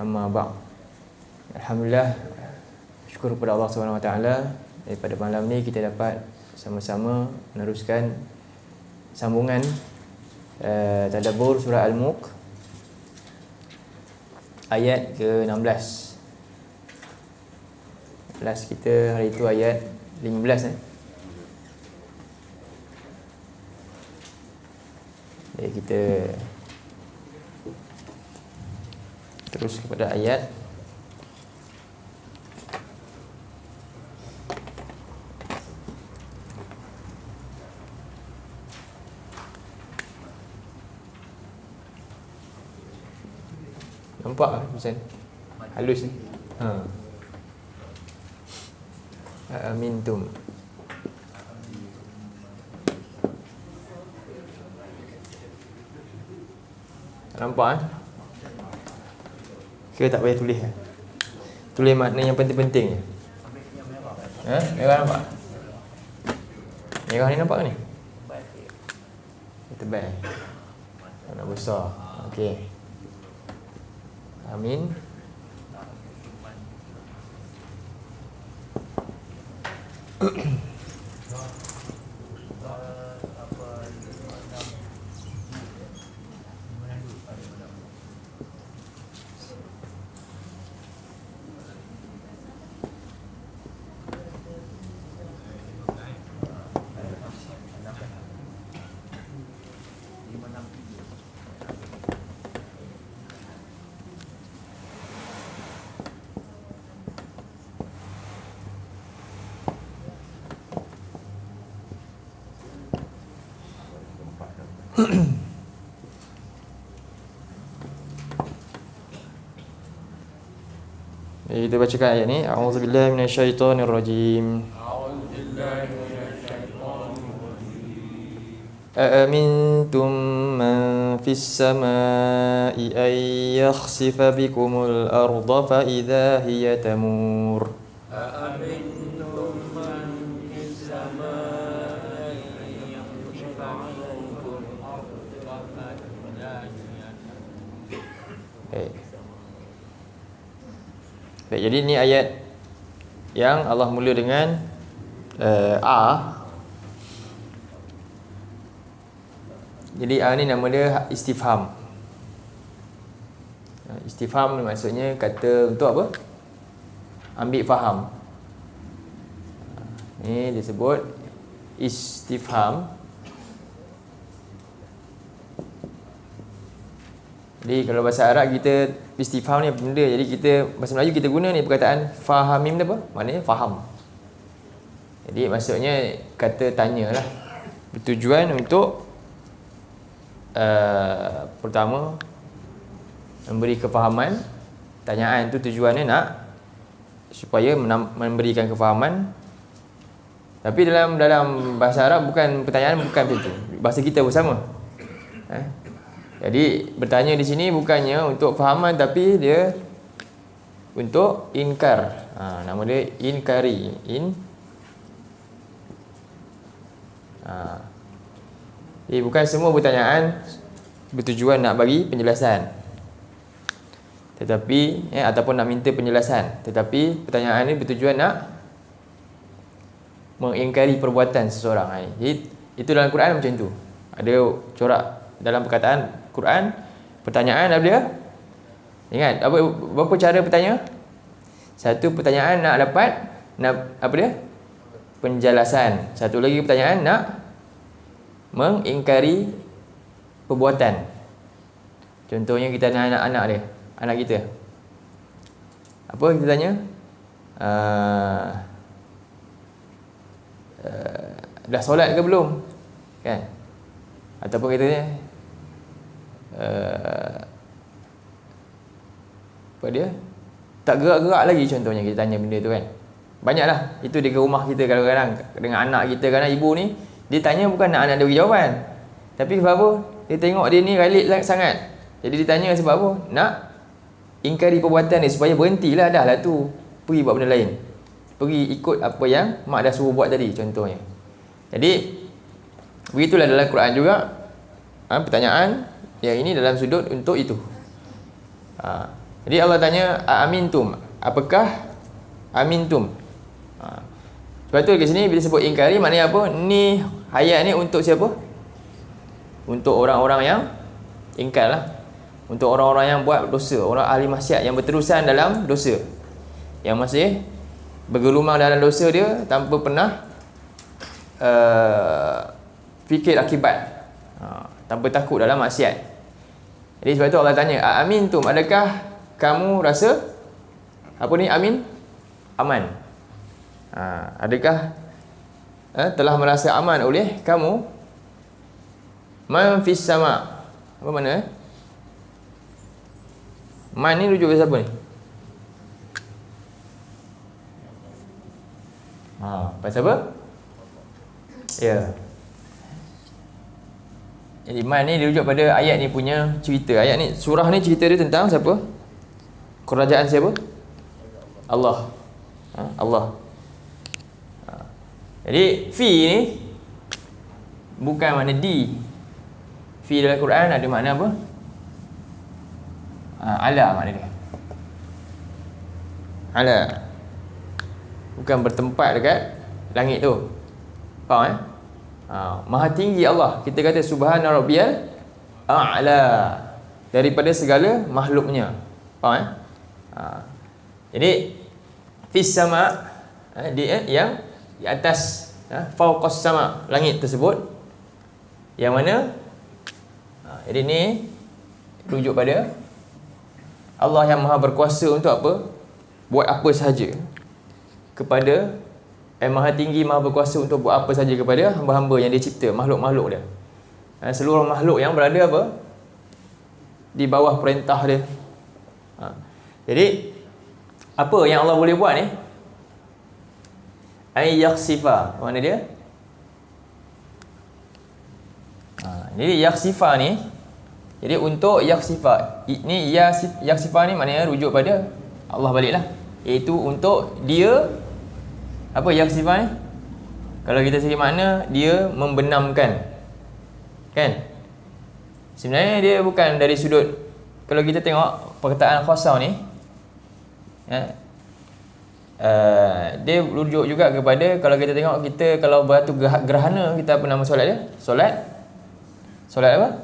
Amma ba'd. Alhamdulillah, syukur kepada Allah SWT. Pada malam ni kita dapat sama-sama meneruskan sambungan tadabbur surah Al-Mulk ayat ke-16. Last kita hari itu ayat 15 Jadi kita terus kepada ayat nampak Husain? Halus ni. Amintum. Nampak Ke tak payah tulis Tulis makna yang penting-penting je. Merah nampak? Merah ni nampak ke ni? Tebal. Warna besar. Okey. Amin. Kita bacakan ayat ni. A'udzubillahi minasyaitonirrajim. Aamintum man fis samaa'i ay yakhsifa bikumul arda fa idza hiya tamur. Baik, jadi ni ayat yang Allah mula dengan A. Jadi A ni nama dia istifham. Istifham ni maksudnya kata untuk apa? Ambil faham. Ni disebut istifham. Jadi kalau bahasa Arab kita istifham ni apa benda? Jadi kita bahasa Melayu kita guna ni perkataan fahamim ni apa? Maknanya faham. Jadi maksudnya kata tanyalah. Bertujuan untuk pertama memberi kefahaman. Tanyaan tu tujuannya nak supaya memberikan kefahaman. Tapi dalam bahasa Arab bukan pertanyaan bukan macam tu. Bahasa kita pun sama. Jadi bertanya di sini bukannya untuk fahaman tapi dia untuk inkar. Nama dia inkari. Jadi bukan semua pertanyaan bertujuan nak bagi penjelasan. Tetapi ataupun nak minta penjelasan. Tetapi pertanyaan ini bertujuan nak mengingkari perbuatan seseorang. Jadi itu dalam Quran macam tu. Ada corak dalam perkataan Quran, pertanyaan apa dia? Ingat, berapa cara bertanya? Satu pertanyaan nak dapat apa dia? Penjelasan. Satu lagi pertanyaan nak mengingkari perbuatan. Contohnya kita tanya anak-anak dia, anak kita. Apa kita tanya? Dah solat ke belum? Kan? Ataupun kita tanya apa dia? Tak gerak-gerak lagi contohnya kita tanya benda tu kan. Banyaklah. Itu di rumah kita kadang-kadang dengan anak kita, kadang ibu ni dia tanya bukan nak anak dia bagi jawapan. Tapi sebab apa? Dia tengok dia ni ralik sangat. Jadi dia tanya sebab apa? Nak ingkari perbuatan dia supaya berhentilah dah lah tu. Pergi buat benda lain. Pergi ikut apa yang mak dah suruh buat tadi contohnya. Jadi begitulah dalam Quran juga. Pertanyaan yang ini dalam sudut untuk itu. Jadi Allah tanya amintum, apakah amintum? Sebab tu kat sini bila sebut ingkari maknanya apa? Ni ayat ni untuk siapa? Untuk orang-orang yang ingkar lah. Untuk orang-orang yang buat dosa, orang ahli maksiat yang berterusan dalam dosa, yang masih bergelumang dalam dosa dia tanpa pernah fikir akibat, tanpa takut dalam maksiat. Jadi sebab tu Allah tanya amintum, adakah kamu rasa apa ni amin? Aman. Adakah telah merasa aman oleh kamu? Man fis sama. Apa mana? Man ni rujuk kepada siapa ni? Pasal apa? Ya. Jadi man ni dirujuk pada ayat ni punya cerita. Ayat ni, surah ni cerita dia tentang siapa? Kerajaan siapa? Allah. Allah. Jadi fi ni bukan makna di. Fi dalam Quran ada makna apa? Ala makna dia. Ala. Bukan bertempat dekat langit tu. Faham Maha tinggi Allah. Kita kata subhana rabbiyal a'la, daripada segala makhluknya. Faham Jadi fis sama dia yang di atas, fauqas sama, langit tersebut, yang mana jadi ni rujuk pada Allah yang maha berkuasa untuk apa? Buat apa sahaja kepada maha tinggi, maha berkuasa untuk buat apa sahaja kepada hamba-hamba yang dia cipta, makhluk-makhluk dia. Seluruh makhluk yang berada apa? Di bawah perintah dia. Jadi apa yang Allah boleh buat ni? Ay yakhsifa, mana dia? Jadi yakhsifa ni, jadi untuk yakhsifa ni, yakhsifa ni maknanya rujuk pada Allah baliklah, iaitu untuk dia apa yakhsifa ni? Kalau kita segi makna, dia membenamkan, kan? Sebenarnya dia bukan dari sudut, kalau kita tengok perkataan khasau ni, dia rujuk juga kepada, kalau kita tengok, kita kalau batu gerhana, kita apa nama solat dia? Solat apa?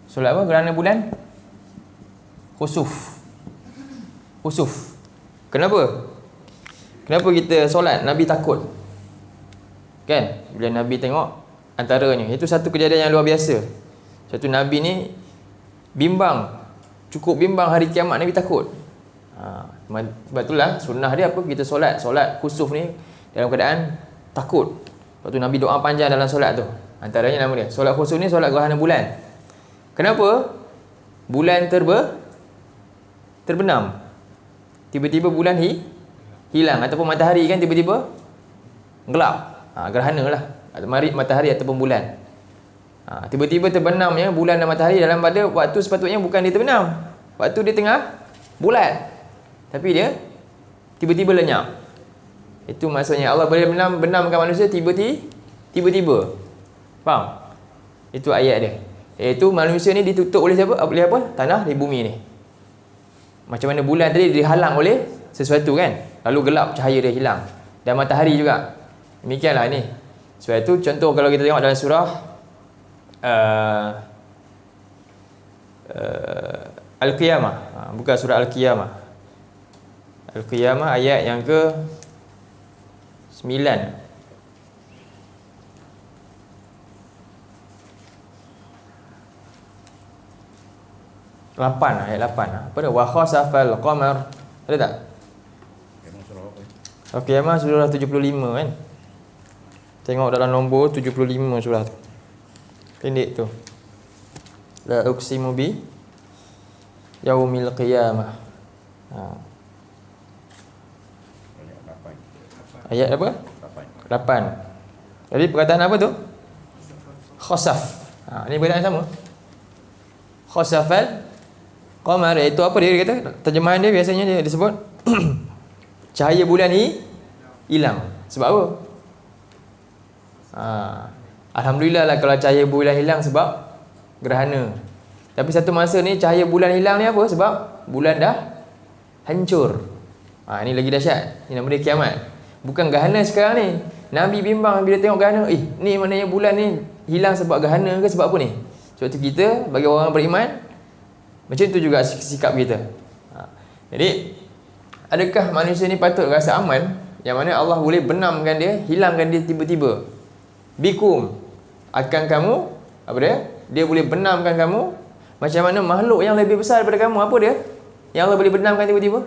Solat apa? Gerhana bulan? Khusuf. Kenapa kita solat? Nabi takut, kan? Bila Nabi tengok antaranya, itu satu kejadian yang luar biasa. Satu Nabi ni cukup bimbang hari kiamat, Nabi takut. Sebab itulah sunnah dia apa? Kita solat khusuf ni dalam keadaan takut. Lepas tu Nabi doa panjang dalam solat tu. Antaranya nama dia solat khusuf ni, solat gerhana bulan. Kenapa? Bulan terbenam. Tiba-tiba bulan hilang, ataupun matahari kan tiba-tiba gelap. Gerhana lah, matahari ataupun bulan. Tiba-tiba terbenam ya bulan dan matahari dalam pada waktu sepatutnya bukan dia terbenam. Waktu dia tengah bulat, tapi dia tiba-tiba lenyap. Itu maksudnya Allah boleh benamkan manusia tiba-tiba. Faham? Itu ayat dia. Iaitu manusia ni ditutup oleh siapa? Oleh apa? Tanah di bumi ni. Macam mana bulan tadi dihalang oleh sesuatu kan, lalu gelap, cahaya dia hilang. Dan matahari juga demikianlah ni. Sebab itu contoh kalau kita tengok dalam surah Al-Qiyamah, bukan surah Al-Qiyamah. Al-Qiyamah ayat yang ke 9. Ayat 8. Apa dia? Wa khasafal qamar. Ada tak? Al-Qiyamah surah 75 kan. Tengok dalam nombor 75 surah tu. Pendek tu. La uqsimu bi yaumil qiyamah. Ayat apa? 8. Jadi perkataan apa tu? Khasaf. Ini perkataan sama. Khasafal qamar, itu apa dia kata? Terjemahan dia biasanya dia disebut cahaya bulan hilang. Sebab apa? Alhamdulillah lah kalau cahaya bulan hilang sebab gerhana. Tapi satu masa ni cahaya bulan hilang ni apa? Sebab bulan dah hancur. Ini lagi dahsyat. Ini nama dia kiamat. Bukan gerhana sekarang ni. Nabi bimbang bila tengok gerhana, ni maknanya bulan ni hilang sebab gerhana ke sebab apa ni? Sebab tu kita bagi orang beriman macam tu juga sikap kita. Jadi adakah manusia ni patut rasa aman yang mana Allah boleh benamkan dia, hilangkan dia tiba-tiba? Bikum, akan kamu apa dia? Dia boleh benamkan kamu. Macam mana makhluk yang lebih besar daripada kamu, apa dia? Yang Allah boleh benamkan tiba-tiba?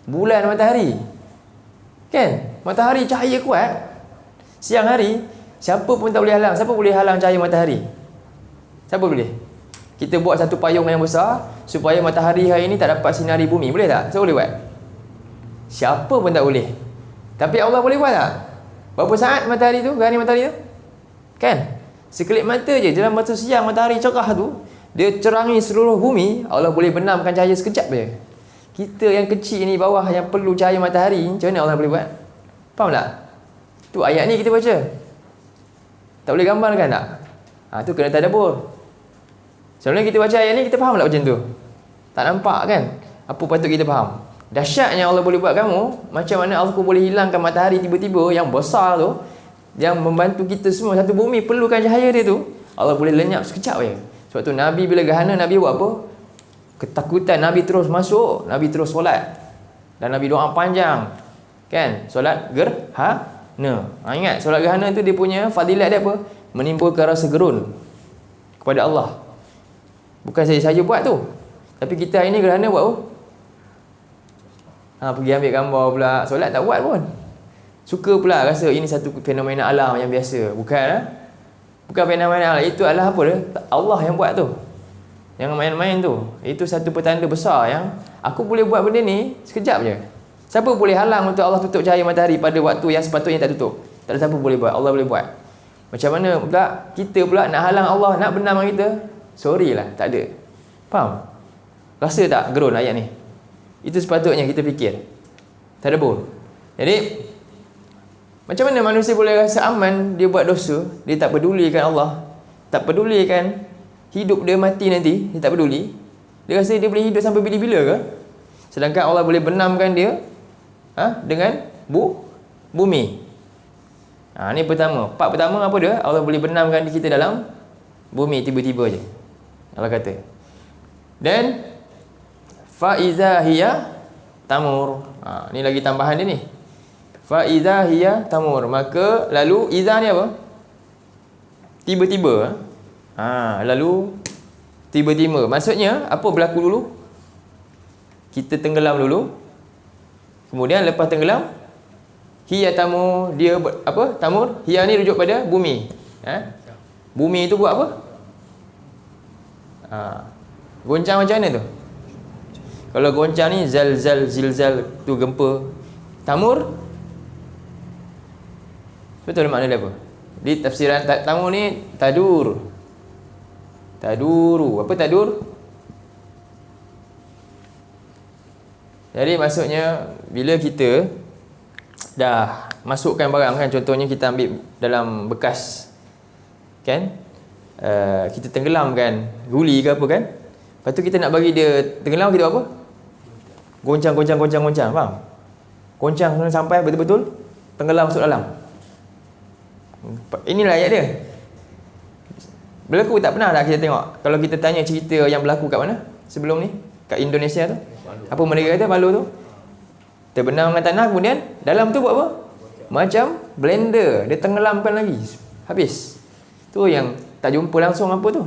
Bulan, matahari. Kan? Matahari cahaya kuat. Siang hari, siapa pun tak boleh halang. Siapa boleh halang cahaya matahari? Siapa boleh? Kita buat satu payung yang besar supaya matahari hari ini tak dapat sinari bumi. Boleh tak? Siapa boleh buat? Siapa pun tak boleh. Tapi Allah boleh buat tak? Berapa saat matahari tu? Gerhana matahari tu? Kan? Sekelip mata je dalam masa siang matahari cerah tu, dia cerangi seluruh bumi. Allah boleh benamkan cahaya sekejap je. Kita yang kecil ni bawah yang perlu cahaya matahari, macam mana Allah boleh buat? Faham tak? Tu ayat ni kita baca. Tak boleh gambarkan tak? Tu kena tadabbur. Sebenarnya kita baca ayat ni, kita faham tak macam tu? Tak nampak kan? Apa patut kita faham? Dahsyatnya Allah boleh buat kamu. Macam mana Allah boleh hilangkan matahari tiba-tiba yang besar tu, yang membantu kita semua. Satu bumi perlukan cahaya dia tu, Allah boleh lenyap sekejap je. Sebab tu Nabi bila gerhana, Nabi buat apa? Ketakutan, Nabi terus masuk, Nabi terus solat. Dan Nabi doa panjang. Kan? Solat gerhana. Ingat, solat gerhana tu dia punya fadilat dia apa? Menimbulkan rasa gerun kepada Allah. Bukan saya buat tu. Tapi kita hari ni gerhana buat apa? Pergi ambil gambar pula. Solat tak buat pun. Suka pula rasa ini satu fenomena alam yang biasa. Bukan fenomena alam. Itu adalah apa dia? Allah yang buat tu. Jangan main-main tu. Itu satu petanda besar yang aku boleh buat benda ni sekejap je. Siapa boleh halang untuk Allah tutup cahaya matahari pada waktu yang sepatutnya tak tutup? Tak ada siapa boleh buat. Allah boleh buat. Macam mana pula kita pula nak halang Allah, nak benamkan kita? Sorry lah, tak ada. Faham? Rasa tak gerun ayat ni? Itu sepatutnya kita fikir. Tadabbur. Jadi macam mana manusia boleh rasa aman dia buat dosa, dia tak pedulikan Allah, tak pedulikan hidup dia mati nanti, dia tak peduli. Dia rasa dia boleh hidup sampai bila-bila ke? Sedangkan Allah boleh benamkan dia dengan bumi. Ni pertama. Part pertama apa dia? Allah boleh benamkan kita dalam bumi tiba-tiba je. Allah kata. Dan faiza hiya tamur. Ni lagi tambahan dia ni. Faiza hiya tamur. Maka lalu iza ni apa? Tiba-tiba. Lalu tiba-tiba. Maksudnya apa berlaku dulu? Kita tenggelam dulu. Kemudian lepas tenggelam, hiya tamur, dia apa? Tamur. Hiya ni rujuk pada bumi. Bumi itu buat apa? Goncang macam mana tu? Kalau goncang ni zalzal, zilzal tu gempa. Tamur betul makna dia apa? Di tafsiran tamur ni tadur. Taduru. Apa tadur? Jadi maksudnya bila kita dah masukkan barang kan, contohnya kita ambil dalam bekas kan, kita tenggelamkan guli ke apa kan, lepas tu kita nak bagi dia tenggelam, kita buat apa? Goncang, faham? Goncang sampai betul-betul tenggelam masuk dalam. Inilah ayat dia. Berlaku tak pernah dah kita tengok. Kalau kita tanya cerita yang berlaku kat mana sebelum ni, kat Indonesia tu, apa mereka kata Palu tu terbenam dengan tanah, kemudian dalam tu buat apa? Macam blender, dia tenggelamkan lagi, habis. Tu yang tak jumpa langsung apa tu.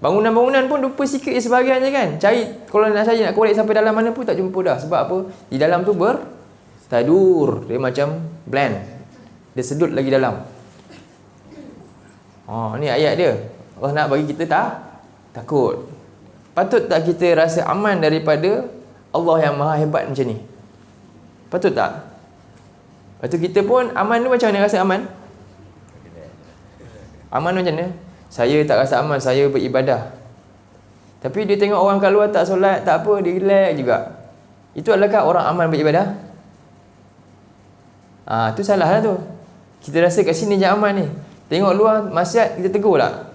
Bangunan-bangunan pun lupa sikit sebahagian je kan. Cari, kalau nak cari, nak korek sampai dalam mana pun tak jumpa dah. Sebab apa? Di dalam tu bertadur. Dia macam blend. Dia sedut lagi dalam. Ni ayat dia. Allah nak bagi kita takut. Patut tak kita rasa aman daripada Allah yang maha hebat macam ni? Patut tak? Lepas tu kita pun aman tu macam mana rasa aman? Aman macam mana? Saya tak rasa aman, saya beribadah. Tapi dia tengok orang kat luar tak solat, tak apa, dia relax juga. Itu adakah orang aman beribadah? Tu salah lah tu. Kita rasa kat sini je aman ni. Tengok luar maksiat, kita tegur tak?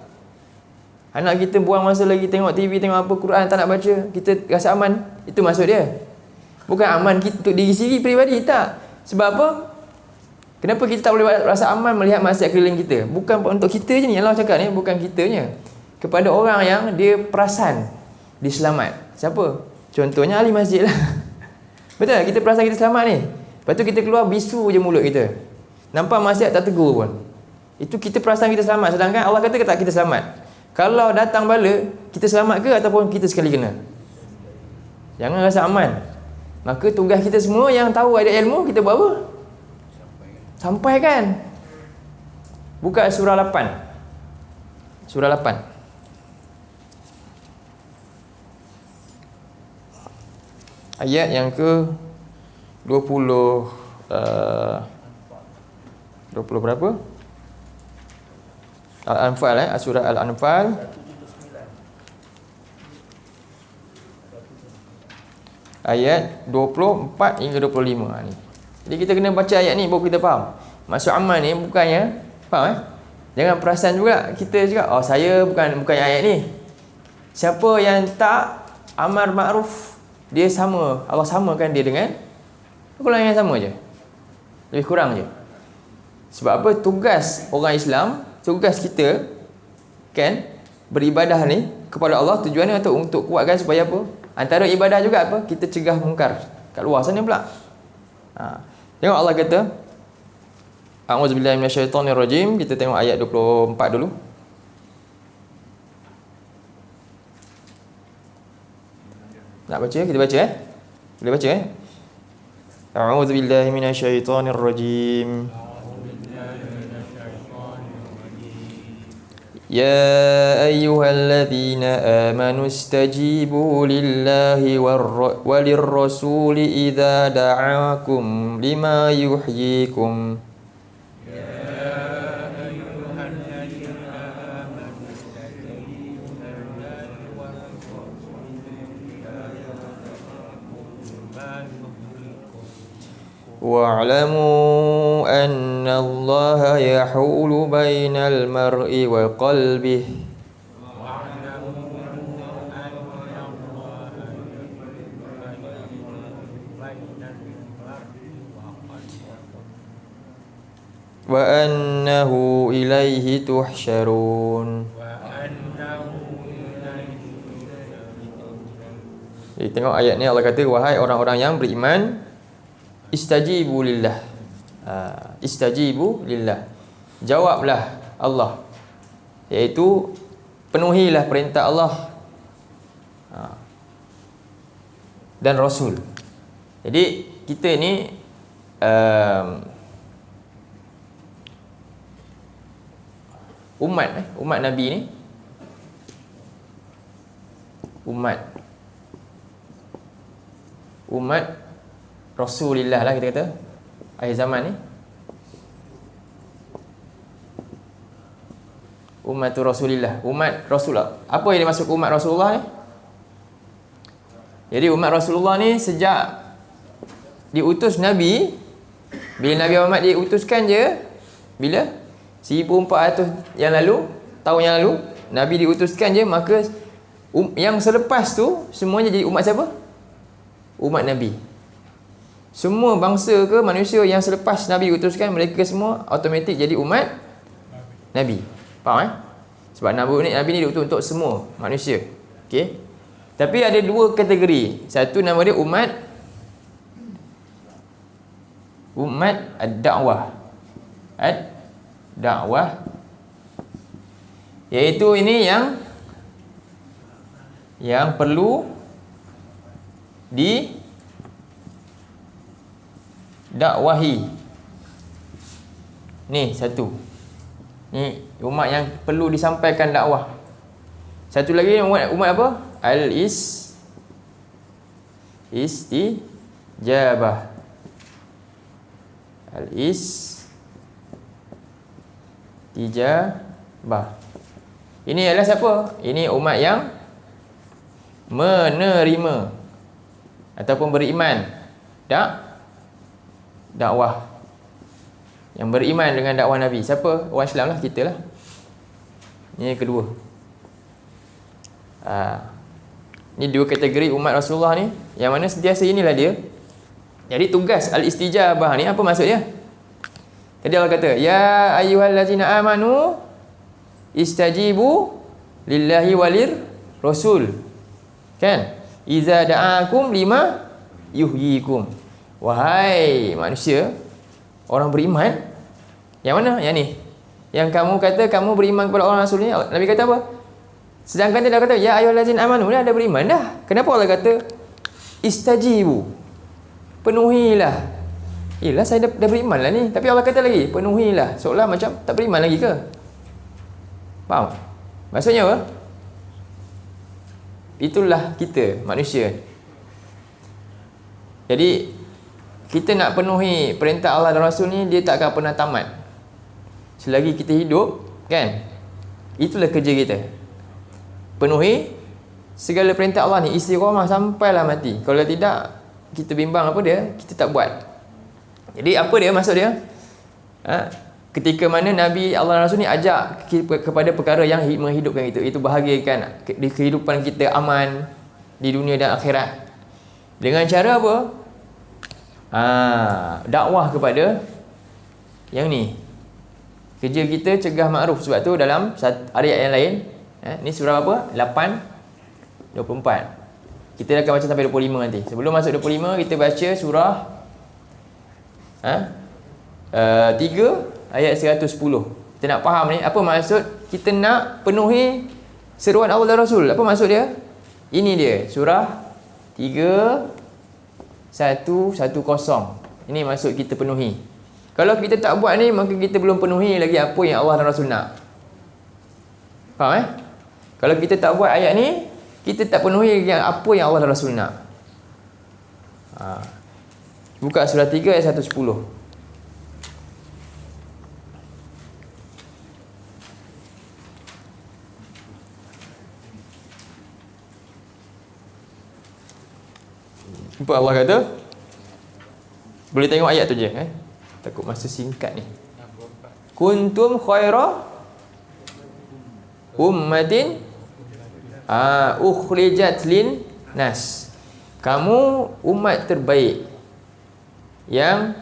Anak kita buang masa lagi tengok TV, tengok apa, Quran tak nak baca, kita rasa aman. Itu maksud dia. Bukan aman kita untuk diri sendiri peribadi, tak. Sebab apa? Kenapa kita tak boleh rasa aman melihat maksiat keliling kita? Bukan untuk kita je ni, Allah cakap ni, bukan kitanya. Kepada orang yang dia perasan dia selamat. Siapa? Contohnya ahli masjid lah. Betul tak? Kita perasan kita selamat ni. Lepas tu kita keluar bisu je mulut kita. Nampak maksiat tak tegur pun. Itu kita perasan kita selamat. Sedangkan Allah kata tak kita selamat. Kalau datang bala, kita selamat ke ataupun kita sekali kena? Jangan rasa aman. Maka tugas kita semua yang tahu ada ilmu, kita buat apa? Sampaikan. Buka surah 8. Surah 8. Ayat yang ke 20 berapa? Al-Anfal, surah Al-Anfal ayat 24 hingga 25 ni. Jadi kita kena baca ayat ni baru kita faham. Maksud amal ni bukannya, faham Jangan perasan juga kita cakap, oh saya bukan ayat ni. Siapa yang tak amar ma'ruf, dia sama, Allah samakan dia dengan golongan yang sama je. Lebih kurang je. Sebab apa? Tugas orang Islam, tugas kita kan beribadah ni kepada Allah, tujuannya untuk kuatkan supaya apa? Antara ibadah juga apa? Kita cegah mungkar kat luar sana pula. Tengok Allah kata, A'udzubillahi minasyaitonirrajim. Kita tengok ayat 24 dulu. Nak baca? Kita baca Boleh baca A'udzubillahi minasyaitonirrajim. Ya ayyuhalladzina amanu istajibu lillahi walirrasuli idza da'akum lima yuhyikum. Wa'lamu anna Allah yahulu bainal mar'i wa qalbihi. Wa annahu ilaihi tuhsyarun. Jadi tengok ayat ni, Allah kata, wahai orang-orang yang beriman, istajibu lillah. Istajibu lillah. Jawablah Allah. Iaitu penuhilah perintah Allah dan Rasul. Jadi kita ni umat Nabi ni, umat Rasulillah lah kita kata, akhir zaman ni umat Rasulillah, umat Rasulullah. Apa yang dimaksud umat Rasulullah ni? Jadi umat Rasulullah ni sejak diutus Nabi, bila Nabi Muhammad diutuskan je, bila 1400 yang lalu, tahun yang lalu Nabi diutuskan je, maka yang selepas tu semuanya jadi umat siapa? Umat Nabi. Semua bangsa ke manusia yang selepas Nabi utuskan, mereka semua automatik jadi umat Nabi. Faham Sebab Nabi ni diutus untuk semua manusia. Okey. Tapi ada dua kategori. Satu nama dia umat ad-da'wah. Ad-da'wah. Iaitu ini yang perlu dakwahi. Ni satu. Ni umat yang perlu disampaikan dakwah. Satu lagi umat apa? Istijabah. Istijabah. Ini adalah siapa? Ini umat yang menerima ataupun beriman dakwah, yang beriman dengan dakwah Nabi. Siapa? Orang Islam lah, kita lah. Ini yang kedua. Ni dua kategori umat Rasulullah ni, yang mana sentiasa inilah dia. Jadi tugas al-istijabah ni apa maksudnya? Tadi Allah kata, ya ayyuhallazina amanu istajibu lillahi walir rasul. Kan? Iza da'akum lima yuhyikum. Wahai manusia, orang beriman. Yang mana? Yang ni. Yang kamu kata kamu beriman kepada orang Rasul ni, Nabi kata apa? Sedangkan dia dah kata, ya ayyuhallazina amanu, dah ada beriman dah. Kenapa Allah kata istajibu? Penuhilah. Yelah, saya dah beriman lah ni. Tapi Allah kata lagi, penuhilah. Seolah macam tak beriman lagi ke? Faham? Maksudnya apa? Itulah kita, manusia. Jadi, kita nak penuhi perintah Allah dan Rasul ni, dia tak akan pernah tamat. Selagi kita hidup, kan? Itulah kerja kita. Penuhi segala perintah Allah ni, istiqamah sampailah mati. Kalau tidak, kita bimbang apa dia, kita tak buat. Jadi apa dia maksud dia? Ketika mana Nabi Allah Rasul ni ajak kepada perkara yang menghidupkan itu bahagiakan di kehidupan kita aman di dunia dan akhirat. Dengan cara apa? Dakwah kepada yang ni. Kerja kita cegah makruf. Sebab tu dalam ayat yang lain, ni surah apa? 8:24. Kita akan baca sampai 25 nanti. Sebelum masuk 25, kita baca surah 3 ayat 110. Kita nak faham ni, apa maksud kita nak penuhi seruan Allah dan Rasul. Apa maksud dia? Ini dia, surah 3:110. Ini maksud kita penuhi. Kalau kita tak buat ni, maka kita belum penuhi lagi apa yang Allah dan Rasul nak. Faham Kalau kita tak buat ayat ni, kita tak penuhi apa yang Allah dan Rasul nak. Buka surah 3 ayat 110. Nampak Allah kata, boleh tengok ayat tu je, takut masa singkat ni. Kuntum khaira ummatin ukhrijat lin nas. Kamu umat terbaik yang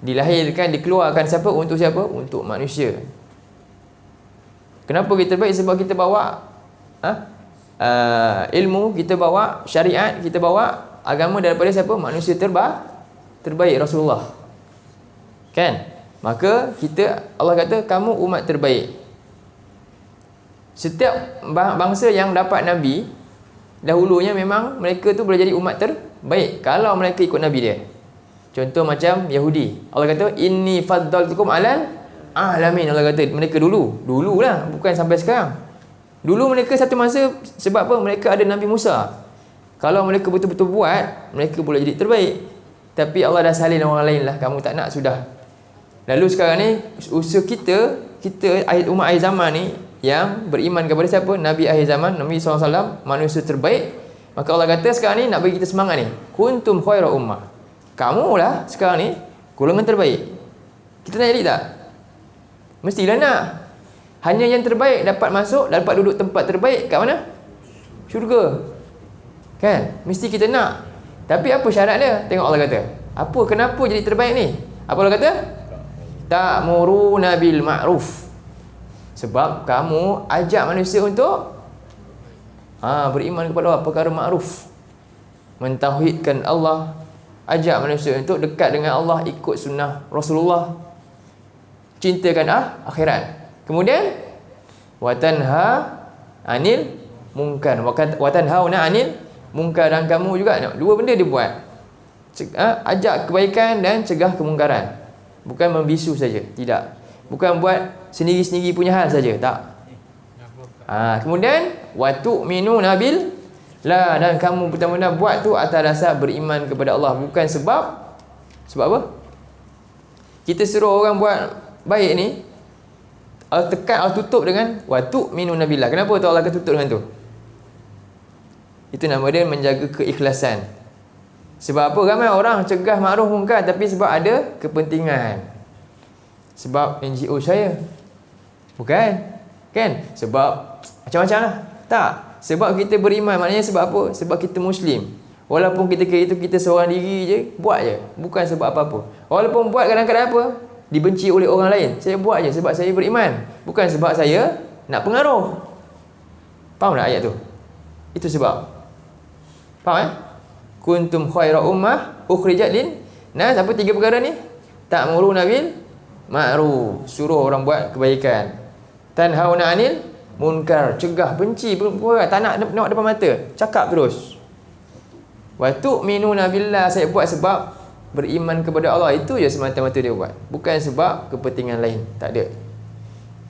dilahirkan, dikeluarkan siapa? Untuk siapa? Untuk manusia. Kenapa kita terbaik? Sebab kita bawa ilmu, kita bawa syariat, kita bawa agama daripada siapa? Manusia terbaik, Rasulullah. Kan? Maka Allah kata kamu umat terbaik. Setiap bangsa yang dapat Nabi dahulunya memang mereka tu boleh jadi umat terbaik kalau mereka ikut Nabi dia. Contoh macam Yahudi, Allah kata inni faddaltukum alal alamin. Allah kata mereka dululah, bukan sampai sekarang. Dulu mereka satu masa, sebab apa? Mereka ada Nabi Musa. Kalau mereka betul-betul buat, mereka boleh jadi terbaik. Tapi Allah dah salin orang lain lah, kamu tak nak, sudah. Lalu sekarang ni usaha kita umat akhir zaman ni yang beriman kepada siapa? Nabi akhir zaman, Nabi SAW, manusia terbaik. Maka Allah kata sekarang ni nak bagi kita semangat ni, kuntum khaira ummah. Kamulah sekarang ni golongan terbaik. Kita nak jadi tak? Mestilah nak. Hanya yang terbaik dapat masuk, dapat duduk tempat terbaik kat mana? Syurga. Kan? Mesti kita nak. Tapi apa syarat dia? Tengok Allah kata. Kenapa jadi terbaik ni? Apa Allah kata? Ta'muruna bil ma'ruf. Sebab kamu ajak manusia untuk beriman kepada Allah, perkara ma'ruf. Mentauhidkan Allah. Ajak manusia untuk dekat dengan Allah, ikut sunnah Rasulullah. Cintakan akhirat. Kemudian watanha anil munkar. Watanhauna anil munkar, dan kamu juga dua benda dia buat. Ajak kebaikan dan cegah kemungkaran. Bukan membisu saja, tidak. Bukan buat sendiri-sendiri punya hal saja, tak. Kemudian watu'minu nabil la, dan kamu benar-benar buat tu atas dasar beriman kepada Allah, bukan sebab apa? Kita suruh orang buat baik ni, Allah tekan, Allah tutup dengan watu'minu nabillah. Kenapa tu Allah akan tutup dengan tu? Itu nama dia menjaga keikhlasan. Sebab apa? Ramai orang cegah makruf munkar, tapi sebab ada kepentingan. Sebab NGO saya. Bukan? Kan? Sebab macam-macam lah. Tak. Sebab kita beriman, maknanya sebab apa? Sebab kita Muslim. Walaupun ketika itu kita seorang diri je, buat je. Bukan sebab apa-apa. Walaupun buat kadang-kadang apa? Dibenci oleh orang lain. Saya buat je sebab saya beriman. Bukan sebab saya nak pengaruh. Faham tak ayat tu? Itu sebab. Faham Kuntum khaira ummah ukhrijat lin nas. Apa 3 perkara ni? Ta'muruna bil ma'ruf, suruh orang buat kebaikan. Tanhauna 'anil munkar, cegah benci, tak nak depan mata, cakap terus. Wa tu'minuna billah, saya buat sebab beriman kepada Allah. Itu je semata-mata dia buat, bukan sebab kepentingan lain. Tak ada.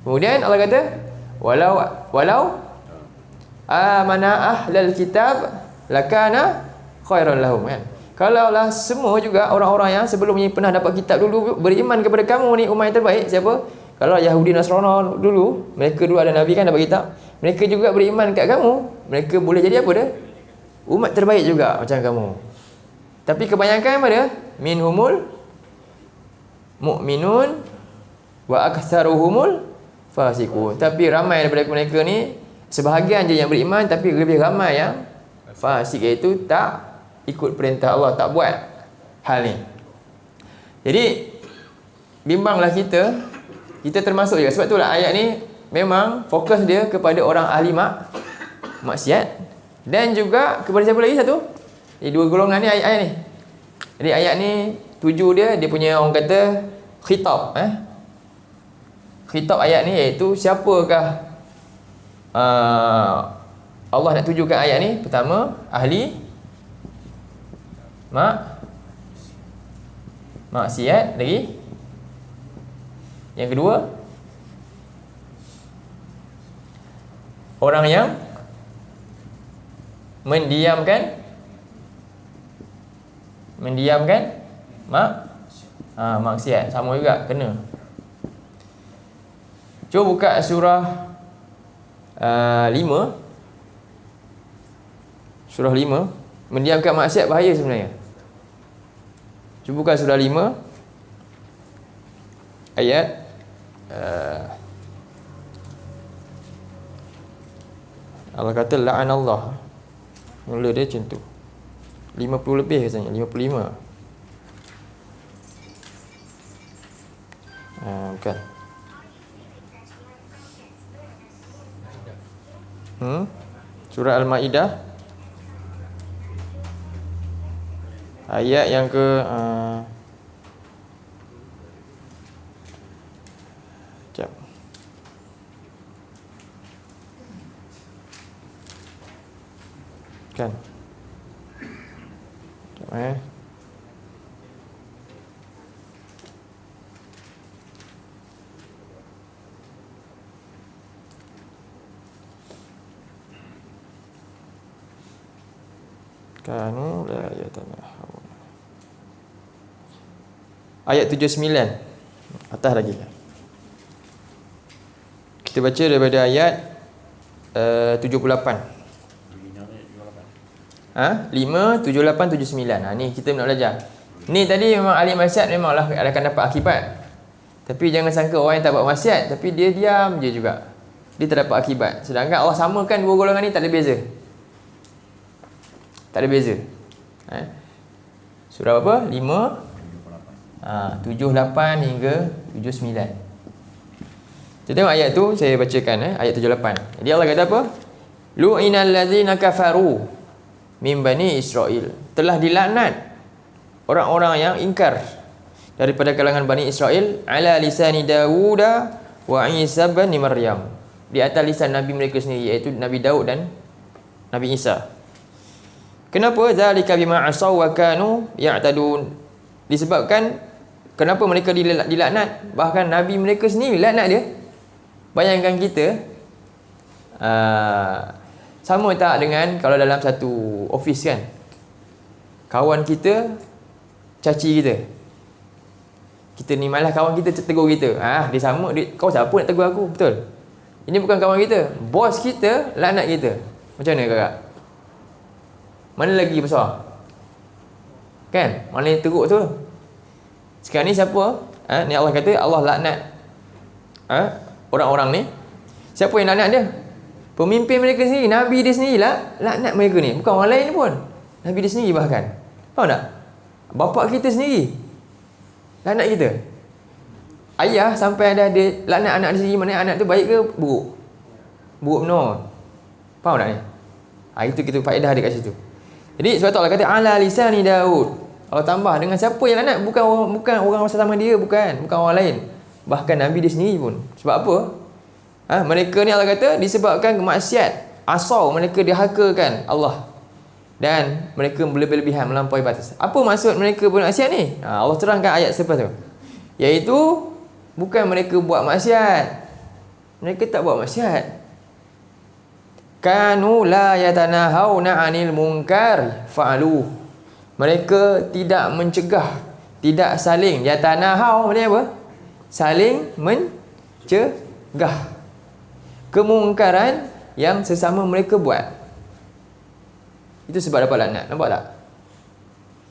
Kemudian Allah kata walau amana ahlal kitab lakana khairan lahum, kan? Kalaulah semua juga orang-orang yang sebelum ni pernah dapat kitab dulu beriman kepada kamu ni, umat yang terbaik. Siapa? Kalau Yahudi Nasrani dulu, mereka dulu ada Nabi kan, dapat kitab, mereka juga beriman kat kamu, mereka boleh jadi apa dia? Umat terbaik juga macam kamu. Tapi kebanyakan mana? Minhumul mu'minun wa aktsaruhumul fasiqun. Tapi ramai daripada mereka ni, sebahagian je yang beriman, tapi lebih ramai yang fasik, iaitu tak ikut perintah Allah, tak buat hal ni. Jadi bimbanglah kita termasuk juga. Sebab itulah ayat ni memang fokus dia kepada orang ahli maksiat, dan juga kepada siapa lagi satu? Jadi 2 golongan ni ayat ni. Jadi ayat ni tuju dia punya, orang kata khitab, khitab ayat ni, iaitu siapakah Allah nak tujukan ayat ni? Pertama, ahli maksiat. Lagi yang kedua, orang yang mendiamkan maksiat. Sama juga, kena. Cuba buka surah 5. Surah 5. Mendiamkan maksiat bahaya sebenarnya. Cuba buka surah 5 ayat Allah kata la'anallah. Mula dia macam tu. 50 lebih rasanya, 55. Bukan. Surah Al-Maidah ayat yang ke sekejap. Kan? Sekejap Kanu la yatanahun. Ayat 79 atas lagi. Kita baca daripada ayat 78. 5, 78, 79. Ni kita nak belajar. Ni tadi memang ahli maksiat memanglah akan dapat akibat. Tapi jangan sangka orang yang tak buat maksiat tapi dia diam je juga, dia tak dapat akibat. Sedangkan Allah samakan 2 golongan ni, tak ada beza. Tak ada beza. Surah apa? 5, 78 hingga 79. Kita tengok ayat tu, saya bacakan ayat 78. Jadi Allah kata apa? Lu'inal ladzina kafaru min bani Israel. Telah dilaknat orang-orang yang ingkar daripada kalangan Bani Israel ala lisani Dawud wa Isa bin Maryam, di atas lisan Nabi mereka sendiri, iaitu Nabi Daud dan Nabi Isa. Kenapa? Zalika bima asaw wa kanu ya'tadun. Disebabkan kenapa mereka dilaknat, bahkan Nabi mereka sendiri laknat dia. Bayangkan kita sama tak dengan kalau dalam satu office kan, kawan kita caci kita, kita ni malah kawan kita tegur kita, dia sama dia, kau siapa nak tegur aku? Betul? Ini bukan kawan kita, bos kita laknat kita. Macam mana kakak? Mana lagi besar? Kan? Mana yang teruk tu? Sekarang ni siapa? Ni Allah kata Allah laknat orang-orang ni. Siapa yang laknat dia? Pemimpin mereka sendiri, Nabi dia sendirilah laknat mereka ni. Bukan orang lain pun. Nabi dia sendiri bahkan. Faham tak? Bapak kita sendiri laknat kita. Ayah sampai ada laknat anak dia sendiri, mana anak tu baik ke buruk? Buruk benar. Faham tak ni? Itu kita faedah dia kat situ. Jadi sebab tu Allah kata ala lisani Daud. Allah tambah dengan siapa yang laknat, bukan orang sama dia, bukan orang lain. Bahkan Nabi dia sendiri pun. Sebab apa? Mereka ni Allah kata disebabkan kemaksiat, asal mereka dihakakan Allah. Dan mereka berlebih-lebihan melampaui batas. Apa maksud mereka bermaksiat ni? Allah terangkan ayat selepas tu. Iaitu bukan mereka buat maksiat. Mereka tak buat maksiat. Kanu la yatanahawna 'anil munkar fa'alu. Mereka tidak mencegah, tidak saling yatanahaw, maknanya apa? Saling mencegah kemungkaran yang sesama mereka buat. Itu sebab dapat laknat. Nampak tak?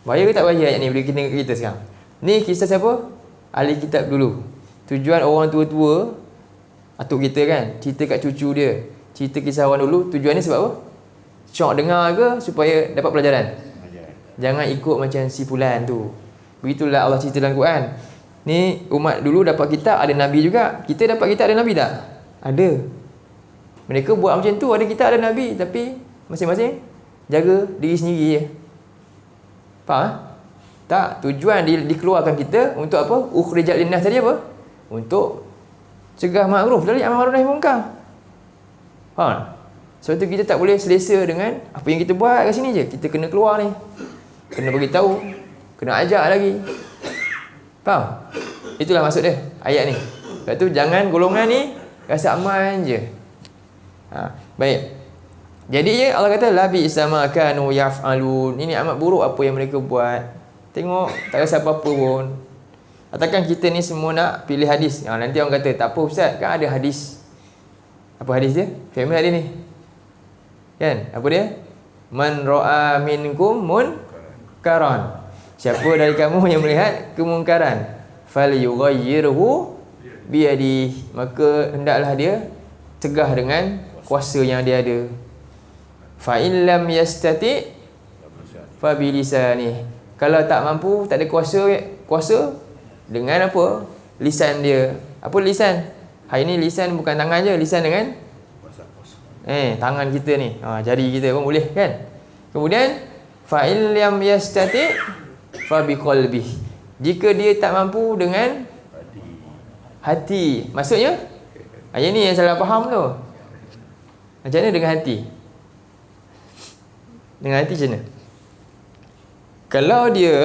Bahaya ke tak bahaya ayat ni bila kita sekarang? Ni kisah siapa? Ahli kitab dulu. Tujuan orang tua-tua, atuk kita kan, cerita kat cucu dia, cerita kisah orang dulu, tujuan ni sebab apa? Syok dengar ke supaya dapat pelajaran? Jangan ikut macam si fulan tu. Begitulah Allah cerita dalam Quran. Ni umat dulu dapat kitab, ada Nabi juga. Kita dapat kitab, ada Nabi tak? Ada. Mereka buat macam tu, ada kitab, ada Nabi. Tapi masing-masing jaga diri sendiri je. Faham? Tak, tujuan dikeluarkan kita untuk apa? Ukhrijat linnas tadi apa? Untuk cegah makruf dari amar ma'ruf nahi munkar. Faham? Sebab tu kita tak boleh selesa dengan apa yang kita buat kat sini je. Kita kena keluar ni. Kena beritahu, kena ajak lagi. Faham? Itulah maksud dia ayat ni. Sebab tu jangan golongan ni rasa aman je. Baik. Jadi Allah kata labi sama kanu yaf'alun. Ini amat buruk apa yang mereka buat. Tengok tak rasa apa-apa pun. Katakan kita ni semua nak pilih hadis. Nanti orang kata tak apa ustaz, kan ada hadis. Apa hadis dia? Famous hadis ni. Kan? Apa dia? Man ra'a minkum munkaran. Siapa dari kamu yang melihat kemungkaran, falyughayyirhu biyadihi, maka hendaklah dia cegah dengan kuasa yang dia ada. Fa in lam yastati fa bi lisani. Kalau tak mampu, tak ada kuasa dengan apa? Lisan dia. Apa lisan? Hari ni lisan bukan tangan je, lisan dengan tangan kita ni. Jari kita pun boleh kan? Kemudian fa in lam yastati fa bi qalbi. Jika dia tak mampu dengan hati. Maksudnya yang ni yang salah faham tu. Macam mana dengan hati? Dengan hati macam mana? Kalau dia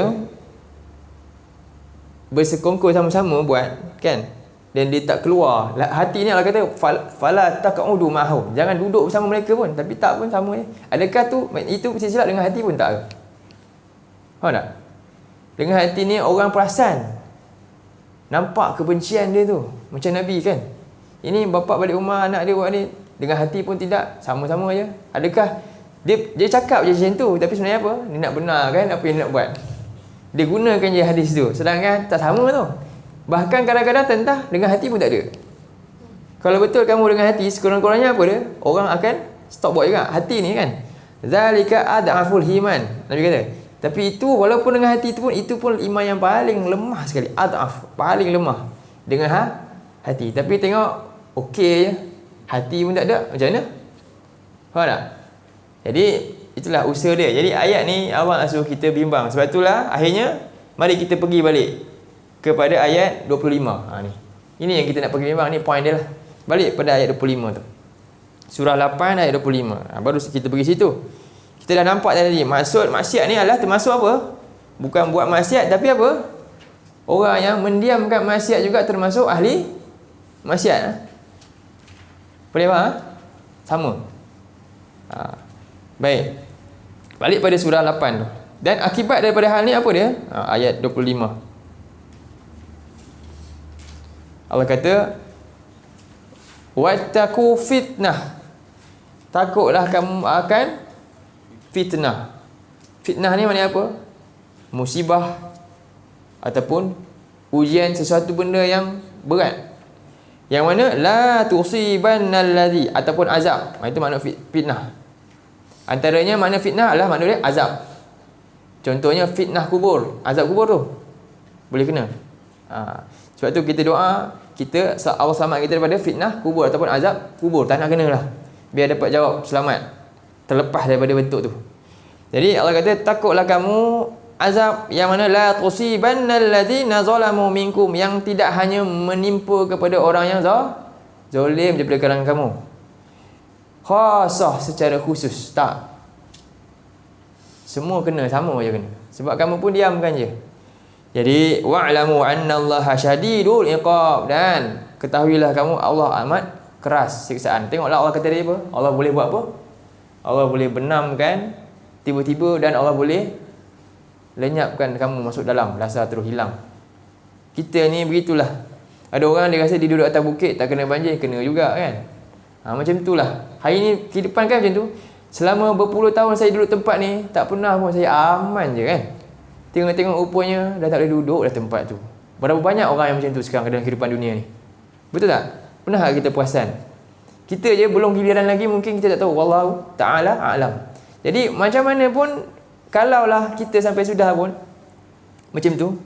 bersekongkol sama-sama buat kan, dan dia tak keluar, hati ni Allah kata fala taq'udu ma'hum, jangan duduk bersama mereka pun, tapi tak pun sama je. Adakah itu silap dengan hati pun tak ke? Faham tak? Dengan hati ni orang perasan, nampak kebencian dia tu, macam Nabi kan. Ini bapa balik rumah anak dia buat ni, dengan hati pun tidak, sama-sama je. Adakah dia cakap je macam tu, tapi sebenarnya apa? Dia nak benarkan apa yang dia nak buat. Dia gunakan je hadis tu, sedangkan tak sama tu. Bahkan kadang-kadang tentang dengan hati pun tak ada. Kalau betul kamu dengan hati, sekurang-kurangnya apa dia? Orang akan stop buat juga. Hati ni kan, zalika ad'aful iman, Nabi kata. Tapi itu walaupun dengan hati tu pun, itu pun iman yang paling lemah sekali. Ad'af, paling lemah dengan hati. Tapi tengok okey je, hati pun tak ada, macam mana? Faham tak? Jadi itulah usaha dia. Jadi ayat ni Allah nak suruh kita bimbang. Sebab itulah akhirnya mari kita pergi balik kepada ayat 25. Ni. Ini yang kita nak pergi bimbang, ni point dia lah. Balik pada ayat 25 tu. Surah 8 ayat 25. Baru kita pergi situ. Kita dah nampak tadi maksud maksiat ni adalah termasuk apa? Bukan buat maksiat, tapi apa? Orang yang mendiamkan maksiat juga termasuk ahli maksiat. Boleh faham? Sama. Baik. Balik pada surah 8 tu. Dan akibat daripada hal ni apa dia? Ayat 25. Allah kata, wattaqu fitnah. Takutlah kamu akan fitnah. Fitnah ni maknanya apa? Musibah ataupun ujian, sesuatu benda yang berat Yang mana la tusibannal ladzi ataupun azab. Itu makna fitnah. Antaranya makna fitnah adalah makna dia azab. Contohnya fitnah kubur, azab kubur tu boleh kena. Sebab tu kita doa, kita Allah selamat kita daripada fitnah kubur ataupun azab kubur. Tak nak kena lah, biar dapat jawab selamat, terlepas daripada bentuk tu. Jadi Allah kata, takutlah kamu azab yang mana la tusibannal ladzina zalamu minkum, yang tidak hanya menimpa kepada orang yang zalim daripada kalangan kamu, khasah secara khusus, tak, semua kena, sama je kena, sebab kamu pun diamkan je. Jadi wa'lamu annallaha syadidul iqab, dan ketahuilah kamu Allah amat keras siksaan. Tengoklah Allah kata dia apa? Allah boleh buat apa? Allah boleh benamkan tiba-tiba, dan Allah boleh lenyapkan kamu masuk dalam rasa terus hilang. Kita ni begitulah. Ada orang dia rasa dia duduk atas bukit tak kena banjir, kena juga kan. Macam itulah. Hari ni kehidupan kan macam tu. Selama berpuluh tahun saya duduk tempat ni, tak pernah pun saya aman je kan. Tengok-tengok rupanya dah tak boleh duduk dah tempat tu. Berapa banyak orang yang macam tu sekarang dalam kehidupan dunia ni. Betul tak? Pernah tak kita perasan? Kita je belum giliran lagi, mungkin kita tak tahu. Wallahu ta'ala a'lam. Jadi macam mana pun, kalaulah kita sampai sudah pun macam tu,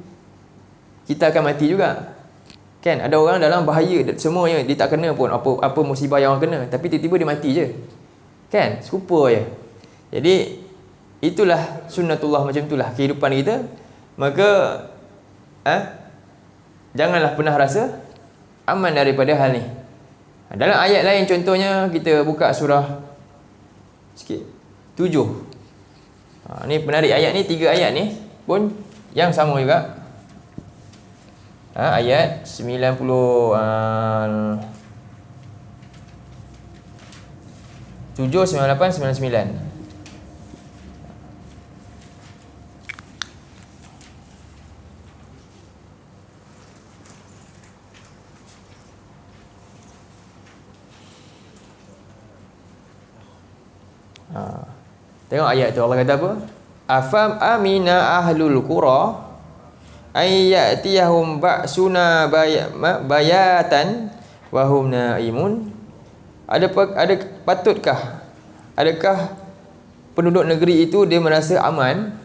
kita akan mati juga. Kan? Ada orang dalam bahaya semuanya, dia tak kena pun apa musibah yang orang kena, tapi tiba-tiba dia mati je. Kan? Serupa je. Jadi itulah sunnatullah, macam itulah kehidupan kita. Maka janganlah pernah rasa aman daripada hal ni. Dalam ayat lain contohnya, kita buka surah sikit 7. Ni menarik ayat ni, 3 ayat ni pun yang sama juga. Ayat 90 7, 98, 99. Tengok ayat tu, Allah kata apa? Afam amina ahlul qura ayyatiyahum ba'suna bayatan wa hum naimun. Patutkah, adakah penduduk negeri itu dia merasa aman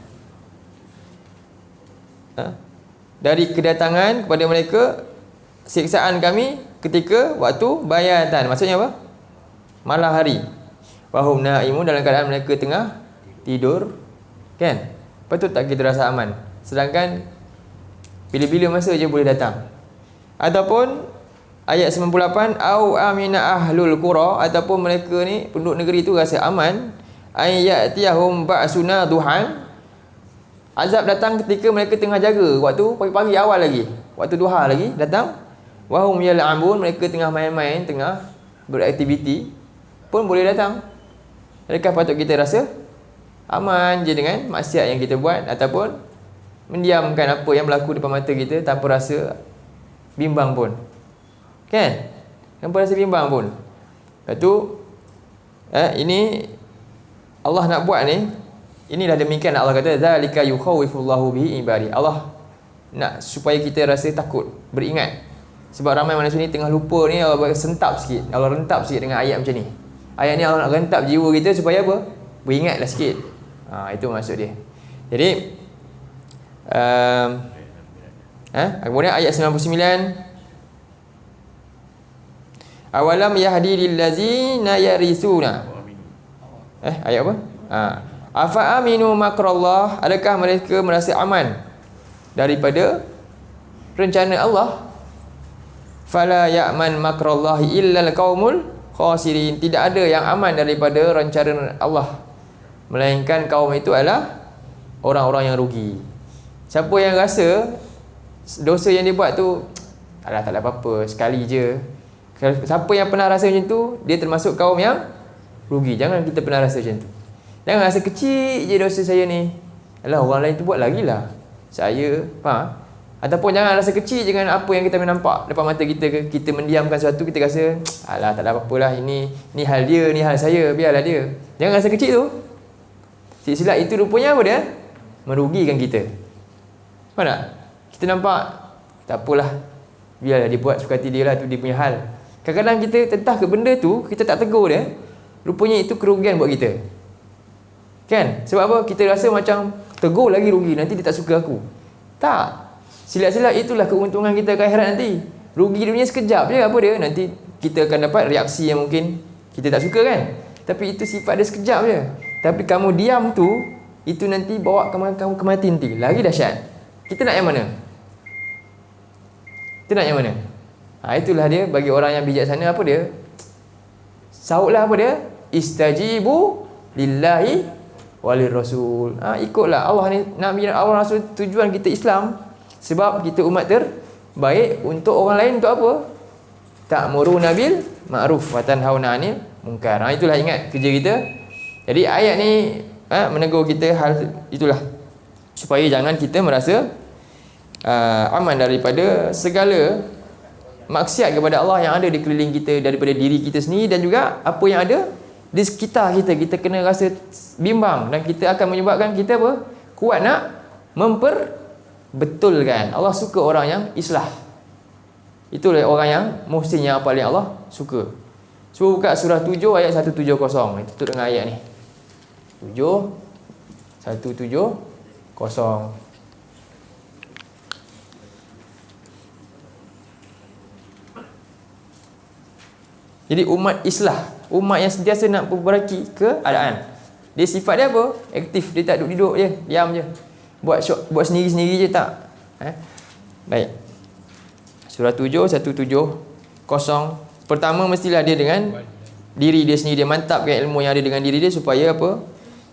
dari kedatangan kepada mereka siksaan kami ketika waktu bayatan, maksudnya apa? Malam hari. Wahum naimun, dalam keadaan mereka tengah tidur. Kan? Patut tak kita rasa aman? Sedangkan bila-bila masa je boleh datang. Ataupun ayat 98, au amina ahlul qura, ataupun mereka ni penduduk negeri tu rasa aman, ayyatiyahum ba'suna duhan, azab datang ketika mereka tengah jaga, waktu pagi-pagi awal lagi, waktu duha lagi datang. Wahum yal'abun, mereka tengah main-main, tengah beraktiviti pun boleh datang. Adakah patut kita rasa aman je dengan maksiat yang kita buat, ataupun mendiamkan apa yang berlaku depan mata kita tanpa rasa bimbang pun? Kan? Tanpa rasa bimbang pun. Lepas tu ini Allah nak buat ni, inilah demikian Allah kata zalika yukhawifullahu bihi ibadi. Allah nak supaya kita rasa takut, beringat. Sebab ramai manusia ni tengah lupa ni, Allah sentap sikit, Allah rentap sikit dengan ayat macam ni. Ayat ni Allah nak rentap jiwa kita supaya apa? Beringatlah sikit. Itu maksud dia. Jadi kemudian ayat 99, awalam yahdi lillazina yarisuna. Ayat apa? Afa aminu makrallah, adakah mereka merasa aman daripada rencana Allah? Fala ya'man makrallahi illal qaumul khasirin, tidak ada yang aman daripada rencana Allah melainkan kaum itu adalah orang-orang yang rugi. Siapa yang rasa dosa yang dia buat tu alah tak ada apa-apa, sekali je, siapa yang pernah rasa macam tu, dia termasuk kaum yang rugi. Jangan kita pernah rasa macam tu. Jangan rasa kecil je dosa saya ni, alah orang lain tu buat lagi lah, saya faham? Ataupun jangan rasa kecil dengan apa yang kita nampak depan mata kita. Kita mendiamkan sesuatu, kita rasa alah tak ada apa-apalah, ini hal dia, ni hal saya, biarlah dia. Jangan rasa kecil tu. Silap itu rupanya apa dia? Merugikan kita. Faham tak? Kita nampak tak apalah, Biarlah dia buat suka hati dia lah, tu dia punya hal. Kadang-kadang kita tentang ke benda tu, kita tak tegur dia, rupanya itu kerugian buat kita. Kan? Sebab apa? Kita rasa macam tegur lagi rugi, nanti dia tak suka aku. Tak. Silat-silat itulah keuntungan kita ke akhirat nanti. Rugi dunia sekejap je, apa dia? Nanti kita akan dapat reaksi yang mungkin kita tak suka kan? Tapi itu sifat dia sekejap je. Tapi kamu diam tu, itu nanti bawa kamu kematian nanti. Lagi dahsyat. Kita nak yang mana? Kita nak yang mana? Itulah dia bagi orang yang bijaksana, apa dia? Sautlah apa dia? Istajibu lillahi walir rasul. Ikutlah Allah ni, Nabi Allah Rasul. Tujuan kita Islam sebab kita umat terbaik. Untuk orang lain untuk apa? Ta'muruna bil ma'ruf wa tanhauna 'anil munkar. Itulah ingat kerja kita. Jadi ayat ni menegur kita hal itulah, supaya jangan kita merasa aman daripada segala maksiat kepada Allah yang ada di keliling kita, daripada diri kita sendiri dan juga apa yang ada di sekitar kita. Kita kena rasa bimbang dan kita akan menyebabkan kita apa? Kuat nak memperbetulkan. Allah suka orang yang islah. Itulah orang yang muhsin, yang paling Allah suka. Cuba buka surah 7 ayat 170. Tutup dengan ayat ni. 170. Jadi umat islah, umat yang sentiasa nak memperbaiki keadaan. Dia sifat dia apa? Aktif, dia tak duduk je, diam je. Buat sendiri-sendiri je tak. Baik. Surah 7 170. Pertama mestilah dia dengan diri dia sendiri, dia mantapkan ilmu yang ada dengan diri dia supaya apa?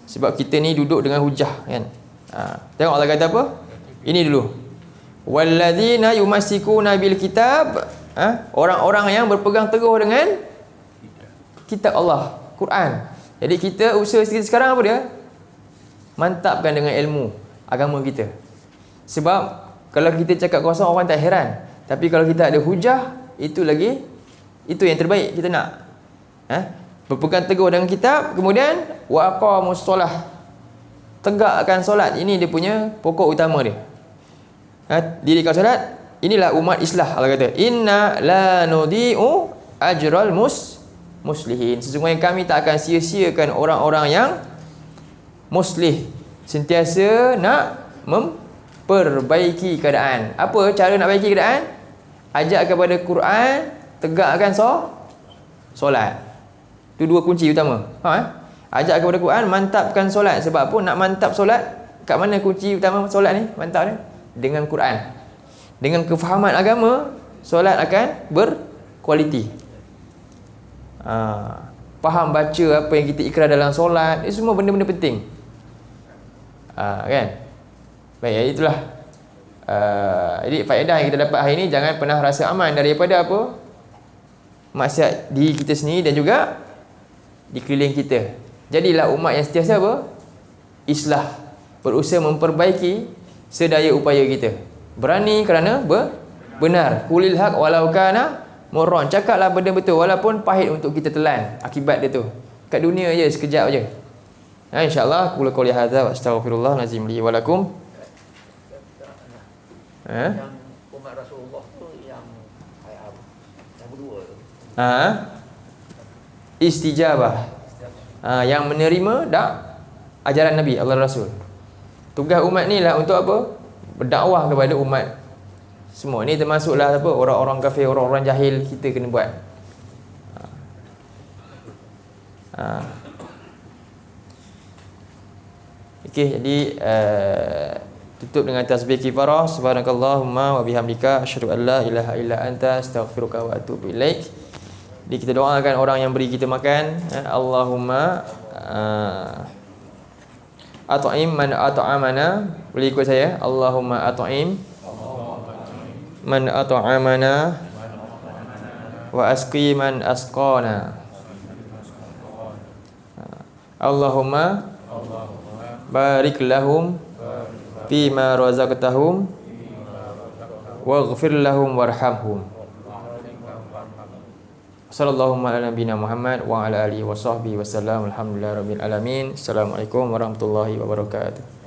Sebab kita ni duduk dengan hujah kan. Tengok Allah kata apa? Ini dulu. Walladzina yumassikuna bil kitab. Orang-orang yang berpegang teguh dengan kitab Allah, Quran. Jadi kita usaha kita sekarang apa dia? Mantapkan dengan ilmu agama kita. Sebab kalau kita cakap kosong, orang tak heran. Tapi kalau kita ada hujah, itu yang terbaik kita nak. Berpegang teguh dengan kitab, kemudian wa aqamus solah, tegakkan solat. Ini dia punya pokok utama dia. Dirikan solat. Inilah umat islah. Allah kata, inna la nudi'u ajral muslihin. Sesungguhnya kami tak akan sia-siakan orang-orang yang muslih, sentiasa nak memperbaiki keadaan. Apa cara nak perbaiki keadaan? Ajak kepada Quran, tegakkan solat. Itu dua kunci utama. Ajak kepada Quran, mantapkan solat. Sebab apa nak mantap solat? Kat mana kunci utama solat ni? Mantap ni dengan Quran. Dengan kefahaman agama, solat akan berkualiti. Faham baca apa yang kita ikrar dalam solat, itu semua benda-benda penting. Kan? Baik, itulah. Jadi faedah yang kita dapat hari ini, jangan pernah rasa aman daripada apa? Maksiat diri kita sendiri dan juga di keliling kita. Jadilah umat yang sentiasa apa? Islah, berusaha memperbaiki sedaya upaya kita. Berani kerana benar. Qulil haq walau kana murran. Cakaplah benda betul walaupun pahit untuk kita telan akibat dia tu. Kat dunia je sekejap je. InsyaAllah qul qouli hadza wa astaghfirullah lazim li wa lakum. Yang umat Rasulullah tu yang berdua tu. Istijabah. Yang menerima ajaran Nabi Allah Rasul. Tugas umat ni lah untuk apa? Berdakwah kepada umat semua. Ni termasuklah apa? Orang-orang kafir, orang-orang jahil, kita kena buat. Okey, jadi tutup dengan tasbih kifarah. Subhanakallahumma wa bihamdika asyhadu an la ilaha illa anta astaghfiruka wa atubu ilaik. Jadi kita doakan orang yang beri kita makan, Allahumma at'im man at'amana. Boleh ikut saya. Allahumma at'im man at'amana wa asqi man asqana. Allahumma barik lahum fima razaqtahum waghfir lahum warhamhum. Sallallahu ala nabiyina Muhammad wa ala alihi wa sahbihi wasallam. Alhamdulillahirabbil alamin. Assalamualaikum warahmatullahi wabarakatuh.